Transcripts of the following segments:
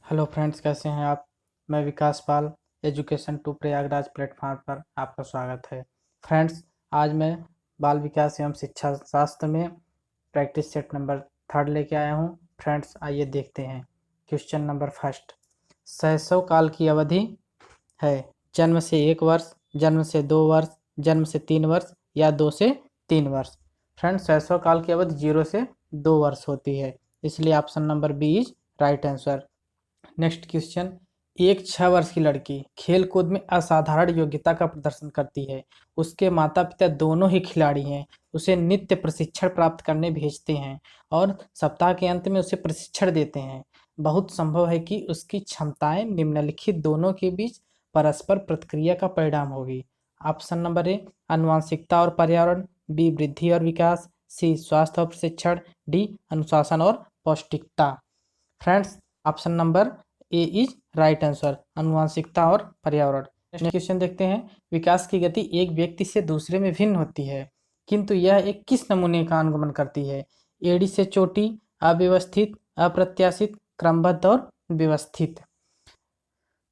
Hello friends, कैसे हैं आप। मैं विकास पाल एजुकेशन टू प्रयागराज प्लेटफॉर्म पर आपका स्वागत है। फ्रेंड्स, आज मैं बाल विकास एवं शिक्षा शास्त्र में प्रैक्टिस सेट नंबर 3 लेके आया हूं। फ्रेंड्स, आइए देखते हैं। Question number first. शैशव काल की अवधि है जन्म से 1 वर्ष, जन्म से 2 वर्ष, जन्म से 3 वर्ष या 2 से 3 वर्ष। फ्रेंड्स, शैशव काल की अवधि 0 से 2 वर्ष होती है, इसलिए option number B is right answer. Next question. एक 6 वर्ष की लड़की खेल कूद में असाधारण योग्यता का प्रदर्शन करती है। उसके माता पिता दोनों ही खिलाड़ी हैं। उसे नित्य प्रशिक्षण प्राप्त करने भेजते हैं और सप्ताह के अंत में उसे प्रशिक्षण देते हैं। बहुत संभव है कि उसकी क्षमताएं निम्नलिखित दोनों के बीच परस्पर प्रतिक्रिया का परिणाम होगी। ऑप्शन नंबर ए आनुवांशिकता और पर्यावरण, बी वृद्धि और विकास, सी स्वास्थ्य और प्रशिक्षण, डी अनुशासन और पौष्टिकता। Friends, option number A is right answer, अनुवांशिकता और पर्यावरण। नेक्स्ट क्वेश्चन देखते हैं। विकास की गति एक व्यक्ति से दूसरे में भिन्न होती है, किंतु यह एक किस नमूने का अनुगमन करती है। एड़ी से चोटी, अव्यवस्थित, अप्रत्याशित, क्रमबद्ध और व्यवस्थित।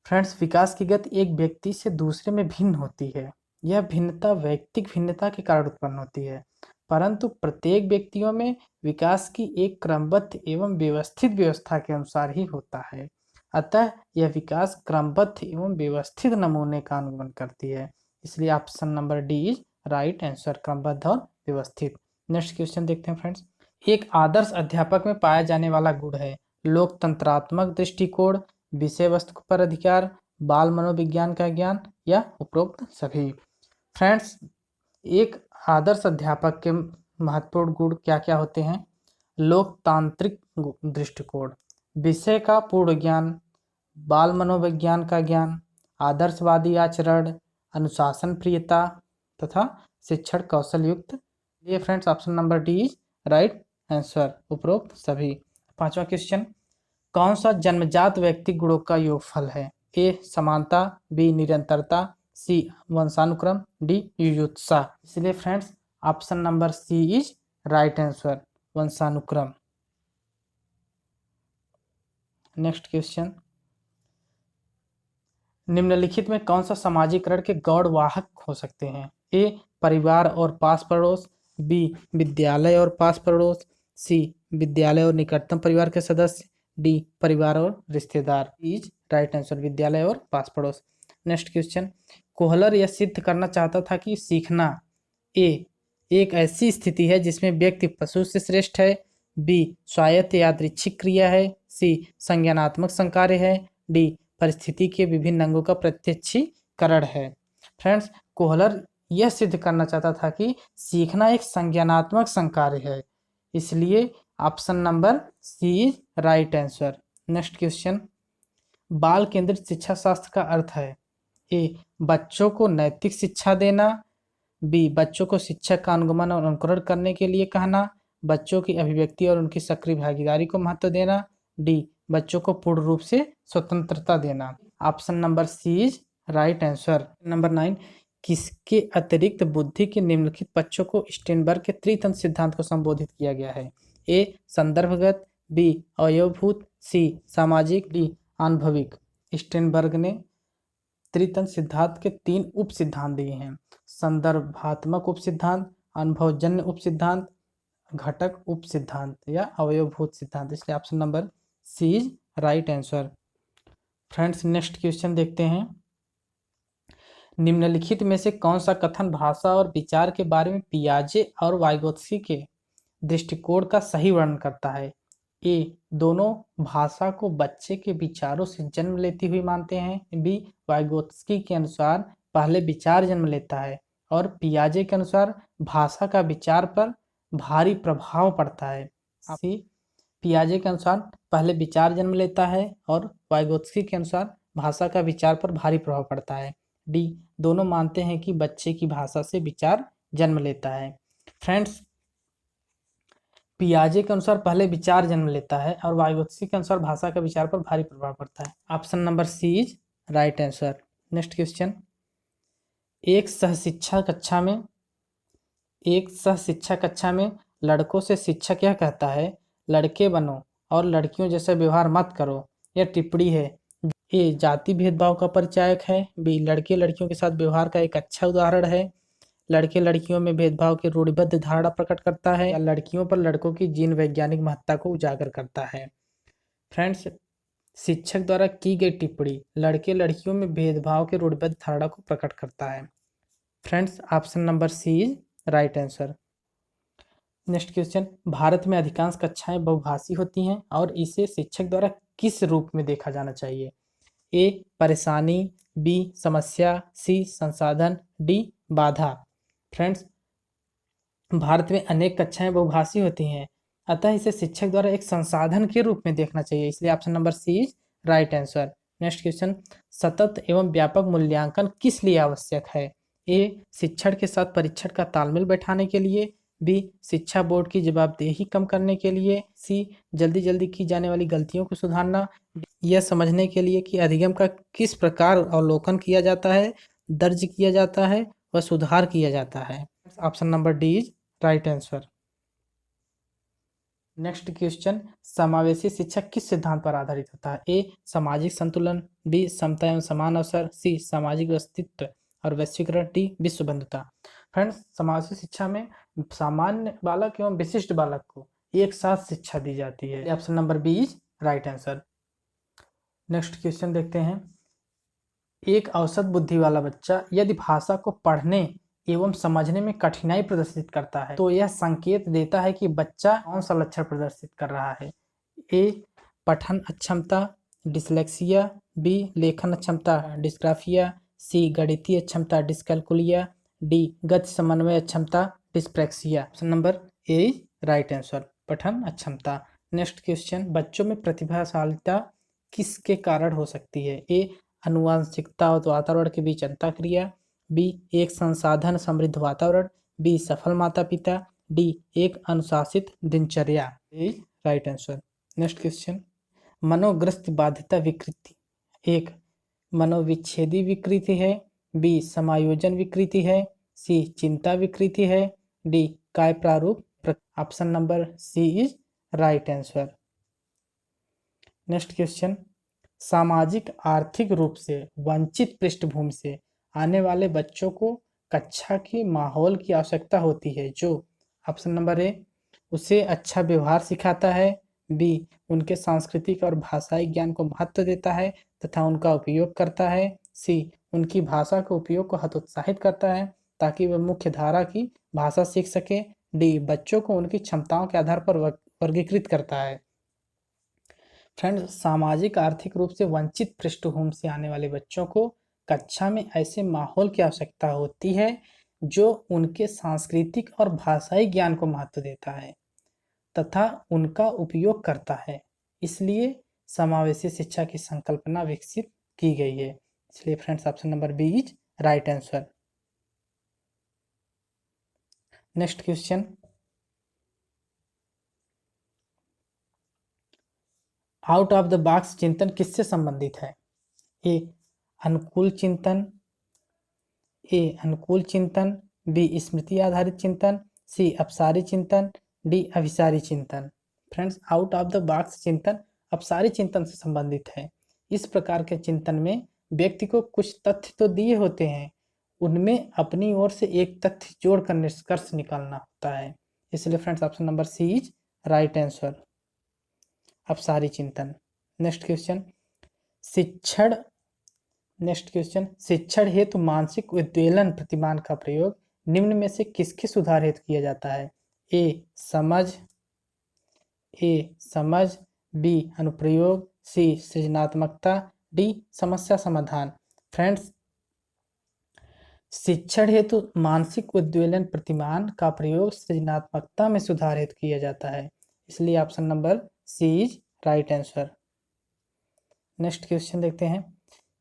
फ्रेंड्स, विकास की गति एक व्यक्ति से दूसरे में भिन्न होती है। यह भिन्नता व्यक्तिक भिन्नता के कारण उत्पन्न होती है, परंतु प्रत्येक व्यक्तियों में विकास की एक क्रमबद्ध एवं व्यवस्थित व्यवस्था के अनुसार ही होता है। अतः यह विकास क्रमबद्ध एवं व्यवस्थित नमूने का अनुगमन करती है, इसलिए option number D is right answer, क्रमबद्ध और व्यवस्थित। नेक्स्ट क्वेश्चन देखते हैं फ्रेंड्स। एक आदर्श अध्यापक में पाया जाने वाला गुण है लोकतंत्रात्मक दृष्टिकोण, विषय वस्तु पर अधिकार, बाल मनोविज्ञान का ज्ञान या उपरोक्त सभी। फ्रेंड्स, एक आदर्श अध्यापक के महत्वपूर्ण गुण क्या क्या होते हैं। लोकतांत्रिक दृष्टिकोण, विषय का पूर्ण ज्ञान, बाल मनोविज्ञान का ज्ञान, आदर्शवादी आचरण, अनुशासन प्रियता तथा शिक्षण कौशल युक्त। ये friends, option number D is right answer, उपरोक्त सभी। पांचवा क्वेश्चन। कौन सा जन्मजात व्यक्ति गुणों का योगफल है। ए समानता, बी निरंतरता, सी वंशानुक्रम, डी युयुत्सा। इसलिए friends, option number C is right answer, वंशानुक्रम। Next question. निम्नलिखित में कौन सा समाजीकरण के गौण वाहक हो सकते हैं। ए परिवार और पास पड़ोस, बी विद्यालय और पास पड़ोस, सी विद्यालय और निकटतम परिवार के सदस्य, डी परिवार और रिश्तेदार। इज राइट आंसर, विद्यालय और पास पड़ोस। Next question. कोहलर यह सिद्ध करना चाहता था कि सीखना ए एक ऐसी स्थिति है जिसमें व्यक्ति पशु से श्रेष्ठ है, बी स्वायत्त यादृच्छिक क्रिया है, सी संज्ञानात्मक संकार्य है, डी परिस्थिति के विभिन्न अंगों का प्रत्यक्षीकरण है। फ्रेंड्स, कोहलर यह सिद्ध करना चाहता था कि सीखना एक संज्ञानात्मक संकार्य है, इसलिए option number C is right answer. Next question. बाल केंद्रित शिक्षा शास्त्र का अर्थ है। ए बच्चों को नैतिक शिक्षा देना, बी बच्चों को शिक्षक का अनुगमन और अनुकरण करने के लिए कहना, बच्चों की अभिव्यक्ति और उनकी सक्रिय भागीदारी को महत्व देना, डी बच्चों को पूर्ण रूप से स्वतंत्रता देना। Option number C is right answer. Number 9। किसके अतिरिक्त बुद्धि के निम्नलिखित पक्षों को स्टेनबर्ग के त्रितंत्र सिद्धांत को संबोधित किया गया है। ए संदर्भगत, बी अवयवभूत, सी सामाजिक, डी आनुभविक। स्टेनबर्ग ने त्रितंत्र सिद्धांत के 3 उप सिद्धांत दिए हैं। संदर्भात्मक उप सिद्धांत, अनुभवजन्य उप सिद्धांत, घटक उप सिद्धांत या अवयवभूत सिद्धांत, इसलिए option number C is right answer. Friends, next question देखते हैं। निम्नलिखित में से कौन सा कथन भाषा और विचार के बारे में पियाजे और वाइगोत्स्की के दृष्टिकोण का सही वर्णन करता है। ए दोनों भाषा को बच्चे के विचारों से जन्म लेती हुई मानते हैं, बी वाइगोत्स्की के अनुसार पहले विचार जन्म लेता है और पियाजे के अनुसार भाषा का विचार पर भारी प्रभाव पड़ता है। सी पियाजे के अनुसार पहले विचार जन्म लेता है और वाइगोत्स्की के अनुसार भाषा का विचार पर भारी प्रभाव पड़ता है। डी दोनों मानते हैं कि बच्चे की भाषा से विचार जन्म लेता है। फ्रेंड्स, पियाजे के अनुसार पहले विचार जन्म लेता है और वाइगोत्स्की के अनुसार भाषा का विचार पर भारी प्रभाव पड़ता है। Option number C is right answer. Next question. एक सहशिक्षा कक्षा में लड़कों से शिक्षक यह कहता है, लड़के बनो और लड़कियों जैसा व्यवहार मत करो। यह टिप्पणी है। ए जाति भेदभाव का परिचायक है। बी लड़के लड़कियों के साथ व्यवहार का एक अच्छा उदाहरण है। लड़के लड़कियों में भेदभाव की रूढ़िबद्ध धारणा प्रकट करता है, या लड़कियों पर लड़कों की जीन वैज्ञानिक महत्ता को उजागर करता है। फ्रेंड्स, शिक्षक द्वारा की गई टिप्पणी लड़के लड़कियों में भेदभाव के रूढ़िबद्ध धारणा को प्रकट करता है। Friends, option number C is right answer. Next question, Bharat में अधिकांश कक्षाएं बहुभाषी होती हैं और इसे शिक्षक द्वारा किस रूप में देखा जाना चाहिए? ए परेशानी, बी समस्या, सी संसाधन, डी बाधा। फ्रेंड्स, भारत में अनेक कक्षाएं बहुभाषी होती हैं, अतः इसे शिक्षक द्वारा एक संसाधन के रूप में देखना चाहिए, इसलिए option number C is right answer. Next question, सतत एवं व्यापक मूल्यांकन किस लिए आवश्यक है? ए शिक्षण के साथ परीक्षण का तालमेल बैठाने के लिए, बी शिक्षा बोर्ड की जवाबदेही कम करने के लिए, सी जल्दी जल्दी की जाने वाली गलतियों को सुधारना, यह समझने के लिए कि अधिगम का किस प्रकार अवलोकन किया जाता है, दर्ज किया जाता है व सुधार किया जाता है। Option number D is right answer. Next question, समावेशी शिक्षा किस सिद्धांत पर आधारित होता है? ए सामाजिक संतुलन, बी समता एवं समान अवसर, सी सामाजिक अस्तित्व और वैश्वीकरण, डी विश्व बंधुता। फ्रेंड्स, समावेशी शिक्षा में सामान्य बालक एवं विशिष्ट बालक को एक साथ शिक्षा दी जाती है, option number B is right answer. Next question देखते हैं, एक औसत बुद्धि वाला बच्चा यदि भाषा को पढ़ने एवं समझने में कठिनाई प्रदर्शित करता है तो यह संकेत देता है कि बच्चा कौन सा लक्षण प्रदर्शित कर रहा है? ए पठन अक्षमता, डिसलेक्सिया, बी लेखन अक्षमता, डिस्ग्राफिया, सी गणितीय अक्षमता, डिस्कैलकुलिया, डी गति समन्वय अक्षमता, डिस्प्रैक्सिया। ऑप्शन नंबर ए राइट आंसर, पठन अक्षमता। नेक्स्ट क्वेश्चन, बच्चों में प्रतिभाशालिता किसके कारण हो सकती है? ए अनुवांशिकता और वातावरण के बीच अंतःक्रिया, बी एक संसाधन समृद्ध वातावरण, बी सफल माता पिता, डी एक अनुशासित दिनचर्या। Right answer. नेक्स्ट क्वेश्चन, मनोग्रस्त बाध्यता विकृति एक मनोविच्छेदी विकृति है, बी समायोजन विकृति है, सी चिंता विकृति है, डी काय प्रारूप। Option number C is right answer. Next question, सामाजिक आर्थिक रूप से वंचित पृष्ठभूमि से आने वाले बच्चों को कक्षा की माहौल की आवश्यकता होती है जो, ऑप्शन नंबर ए उसे अच्छा व्यवहार सिखाता है, बी उनके सांस्कृतिक और भाषाई ज्ञान को महत्व देता है तथा उनका उपयोग करता है, सी उनकी भाषा के उपयोग को हतोत्साहित करता है ताकि वह मुख्य धारा की भाषा सीख सके, डी बच्चों को उनकी क्षमताओं के आधार पर वर्गीकृत करता है। फ्रेंड्स, सामाजिक आर्थिक रूप से वंचित पृष्ठभूमि से आने वाले बच्चों को कक्षा में ऐसे माहौल की आवश्यकता होती है जो उनके सांस्कृतिक और भाषाई ज्ञान को महत्व देता है तथा उनका उपयोग करता है, इसलिए समावेशी शिक्षा की संकल्पना विकसित की गई है, इसलिए friends option number B is right answer. Next question, out of the box चिंतन किससे संबंधित है? ए अनुकूल चिंतन, बी स्मृति आधारित चिंतन, सी अपसारी चिंतन, डी अभिसारी चिंतन। Friends, out of the box चिंतन अपसारी चिंतन से संबंधित है। इस प्रकार के चिंतन में व्यक्ति को कुछ तथ्य तो दिए होते हैं, उनमें अपनी ओर से एक तथ्य जोड़कर निष्कर्ष निकालना होता है, इसलिए friends option number C is right answer, अपसारी चिंतन। नेक्स्ट क्वेश्चन, शिक्षण हेतु मानसिक उद्वेलन प्रतिमान का प्रयोग निम्न में से किसके सुधार हेतु किया जाता है? ए समझ, बी अनुप्रयोग, सी सृजनात्मकता, डी समस्या समाधान। फ्रेंड्स, शिक्षण हेतु मानसिक उद्वेलन प्रतिमान का प्रयोग सृजनात्मकता में सुधार हेतु किया जाता है, इसलिए option number C is right answer. Next question देखते हैं,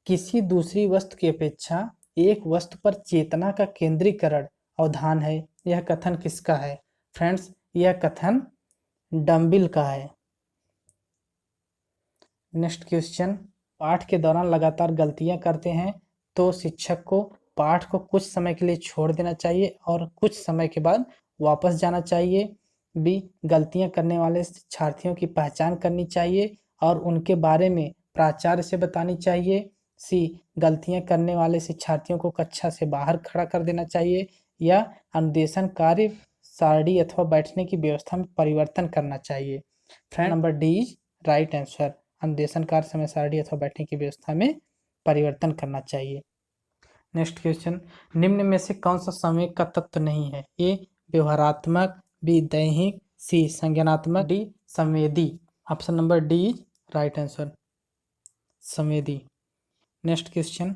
किसी दूसरी वस्तु की अपेक्षा एक वस्तु पर चेतना का केंद्रीकरण अवधान है, यह कथन किसका है? फ्रेंड्स, यह कथन डम्बिल का है। नेक्स्ट क्वेश्चन, पाठ के दौरान लगातार गलतियां करते हैं तो शिक्षक को पाठ को कुछ समय के लिए छोड़ देना चाहिए और कुछ समय के बाद वापस जाना चाहिए, बी गलतियां करने वाले शिक्षार्थियों की पहचान करनी चाहिए और उनके बारे में प्राचार्य से बतानी चाहिए। सी, गलतियां करने वाले शिक्षार्थियों को कक्षा से बाहर खड़ा कर देना चाहिए, या अनुदेशन कार्य सारणी अथवा बैठने की व्यवस्था में परिवर्तन करना चाहिए। Friend, number D is right answer. अनुदेशन कार्य समय सारणी अथवा बैठने की व्यवस्था में परिवर्तन करना चाहिए। नेक्स्ट क्वेश्चन, निम्न में से कौन सा संवेग का तत्व नहीं है? ए व्यवहारात्मक, बी दैहिक, सी संज्ञानात्मक, डी संवेदी। Option number D is right answer, संवेदी। नेक्स्ट क्वेश्चन,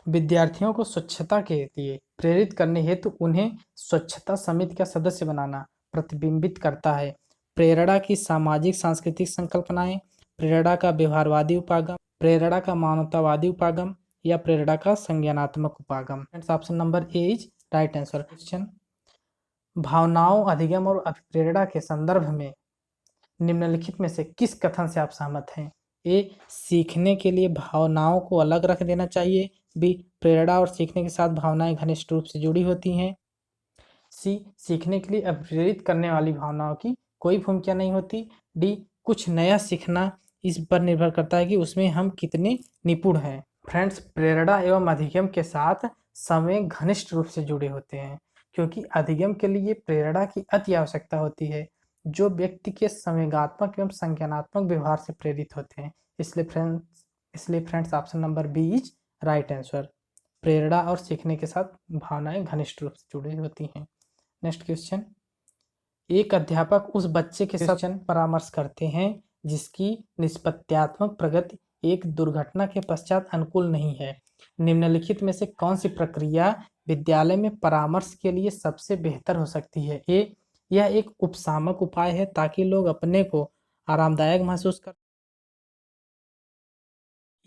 विद्यार्थियों को स्वच्छता के लिए प्रेरित करने हेतु उन्हें स्वच्छता समिति का सदस्य बनाना प्रतिबिंबित करता है। प्रेरणा की सामाजिक सांस्कृतिक संकल्पनाएं, प्रेरणा का व्यवहारवादी उपागम, प्रेरणा का मानवतावादी उपागम, या प्रेरणा का संज्ञानात्मक उपागम। Option number A is right answer. Question, भावनाओं, अधिगम और अभिप्रेरणा के संदर्भ में निम्नलिखित में से किस कथन से आप सहमत हैं? ए, सीखने के लिए भावनाओं को अलग रख देना चाहिए। बी, प्रेरणा और सीखने के साथ भावनाएं घनिष्ठ रूप से जुड़ी होती हैं। सी, सीखने के लिए अभिप्रेरित करने वाली भावनाओं की कोई भूमिका नहीं होती। डी, कुछ नया सीखना इस पर निर्भर करता है कि उसमें हम कितने निपुण हैं। फ्रेंड्स, प्रेरणा एवं अधिगम के साथ संवेग घनिष्ठ रूप से जुड़े होते हैं, क्योंकि अधिगम के लिए प्रेरणा की अति आवश्यकता होती है, जो व्यक्ति के संवेगात्मक एवं संज्ञानात्मक व्यवहार से प्रेरित होते हैं। इसलिए friends option number B is right answer. प्रेरणा और सीखने के साथ भावनाएं घनिष्ठ रूप से जुड़ी होती हैं। नेक्स्ट क्वेश्चन, एक अध्यापक उस बच्चे के साथ परामर्श करते हैं जिसकी निष्पत्त्यात्मक प्रगति एक दुर्घटना के पश्चात अनुकूल नहीं है। निम्नलिखित में से कौन सी प्रक्रिया विद्यालय में परामर्श के लिए सबसे बेहतर हो सकती है? ए, यह एक उपशामक उपाय है ताकि लोग अपने को आरामदायक महसूस कर,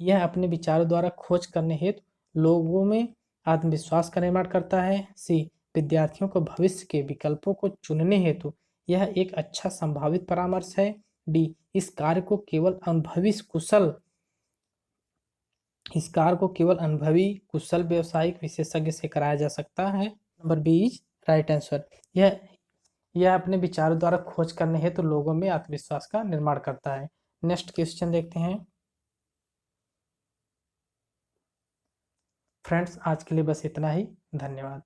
यह अपने विचारों द्वारा खोज करने हेतु लोगों में आत्मविश्वास का निर्माण करता है। सी, विद्यार्थियों को भविष्य के विकल्पों को चुनने हेतु यह एक अच्छा संभावित परामर्श है। डी, इस कार्य को केवल अनुभवी कुशल व्यावसायिक विशेषज्ञ से कराया जा सकता है। Number B is right answer. यह अपने विचारों द्वारा खोज करने हेतु लोगों में आत्मविश्वास का निर्माण करता है। नेक्स्ट क्वेश्चन देखते हैं। फ्रेंड्स, आज के लिए बस इतना ही। धन्यवाद।